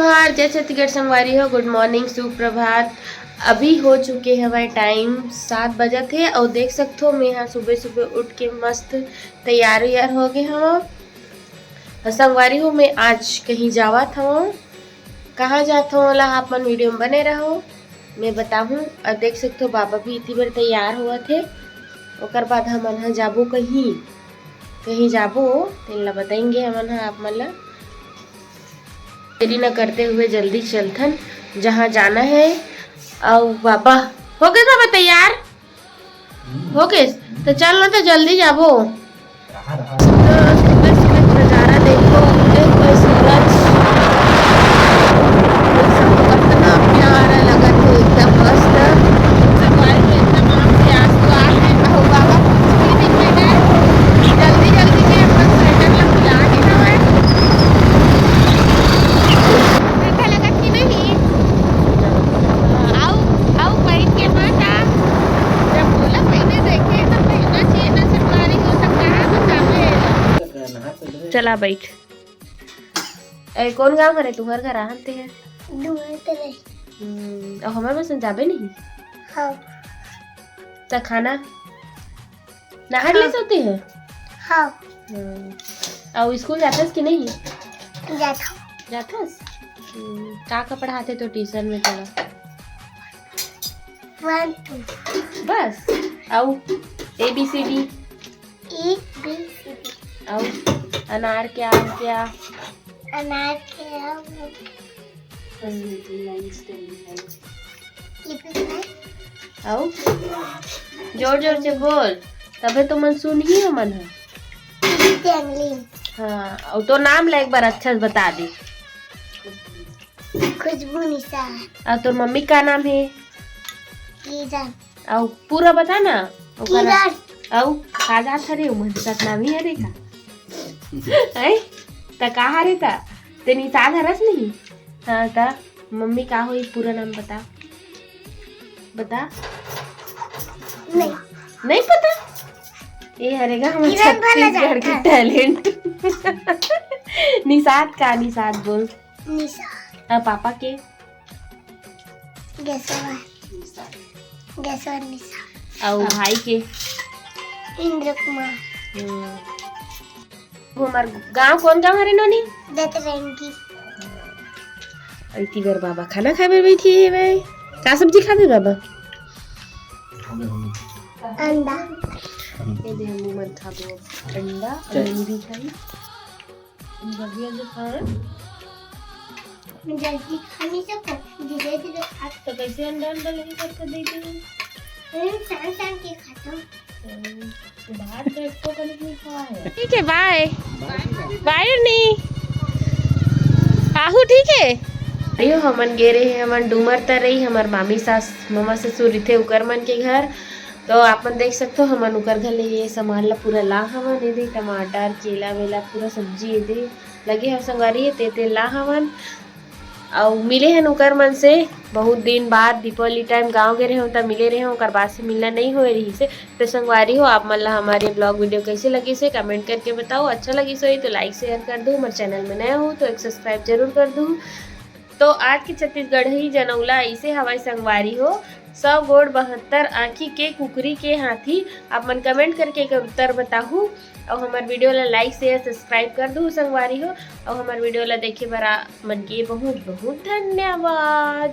जोहार, जय छत्तीसगढ़ संगवारी हो। गुड मॉर्निंग, सुप्रभात। अभी हो चुके हमारे टाइम 7 बजे थे और देख सकते हो मैं यहाँ सुबह सुबह उठ के मस्त तैयार हो गए हम। संगवारी हो मैं आज कहीं जावा था, कहाँ जाता हूँ ला आप मन वीडियो में बने रहो, मैं बताऊँ। और देख सकते हो बाबा भी इतनी बार तैयार हुआ थे। ओकर बाद हम जाबो कहीं जाबो तेन ला बताएंगे हम आप मन ला। देरी न करते हुए जल्दी चलथन जहाँ जाना है। और बाबा हो गए बाबा तैयार हो गए तो चल ना, तो जल्दी जाबो। सुबह सुबह नजारा देखो, देखो सूरज कितना प्यारा लगा थे, एकदम मस्त। सवारी में एकदम आँख से आंसू आ गए। और बाबा कुछ भी नहीं है, जल्दी जल्दी के अपन स्वेटर ला खुला के हवे। अच्छा लगा कि नहीं? आओ पहन के माता, जब बोला पहने देखे तो पहनना चाहिए ना, सरकारी हो सकता है बतावे। चला बैठ। ए कौन गाँव हरे तुहर घर आहते है? और हमारे बस जाबे नहीं। हाँ। तो खाना नहार ले सोते हैं? हाँ। और स्कूल जातस कि नहीं? जातस। का पढ़ाते तो ट्यूशन में चला 1 2 बस। आओ ABCD आओ अनार क्या क्या अनार क्या आओ जोर जोर से बोल, तबे तो मन सुन ही हो मन है। हाँ और तो नाम ला एक बार अच्छा से बता दे। खुशबू निसार। और तो मम्मी का नाम है? किरण। और पूरा बता ना। किरण। और काजा थरे उमन का नाम ही है देखा है ता कहा रे ता ते निसार हरस नहीं। हाँ ता मम्मी का होई पूरा नाम बता नहीं पता। ये हरेगा हम छत्तीसगढ़ के टैलेंट। निसाद बोल। निसाद। पापा के गैसवर निसाद। और भाई के इंद्र कुमार। हमार गांव कौन गांव हरे नोनी? दतरंगी। इतनी बार बाबा खाना खाए बैठी है भाई। क्या सब्जी खाते बाबा? अंडा। ये दे हम मत खा दो अंडा और भी खाई। जल्दी जल्दी खा। मैं जल्दी खा नहीं सकता, धीरे धीरे खा। तो कैसे अंडा लेके करके देती हूँ? शाम के खाता हूँ। बाहर तो इसको कभी नहीं खाया है। ठीक है, बाय बाय नहीं आहू। ठीक है अयो हमन गे रहे हमन डूमर तर रही हमार मामी सास मामा ससुर थे उकर मन के घर। तो आपन देख सकते हो हमन उकर घर ले ये सामान ला पूरा ला हवन। ये दे टमाटर केला वेला पूरा सब्जी ये दे लगे है संगवारी है ते ला हवन। और मिले हैं उकर मन से बहुत दिन बाद दीपावली टाइम गांव गए रहे हो तब मिले रहे हो, ओकर बाद से मिलना नहीं हो रही से। तो संगवारी हो आप मन ला हमारे ब्लॉग वीडियो कैसे लगी से कमेंट करके बताओ। अच्छा लगी सो तो लाइक शेयर कर दो, हमारे चैनल में नया हो तो एक सब्सक्राइब जरूर कर दो। तो आज की छत्तीसगढ़ ही जनौला इसे हवाई संगवारी हो 100 गोड़ 72 आँखी के कुकरी के हाथी। आप मन कमेंट करके एक उत्तर बताहू। और हमारे वीडियो ला लाइक शेयर सब्सक्राइब कर दो संगवारी हो। और हमारे वीडियो ला देखे बर मन के बहुत बहुत धन्यवाद।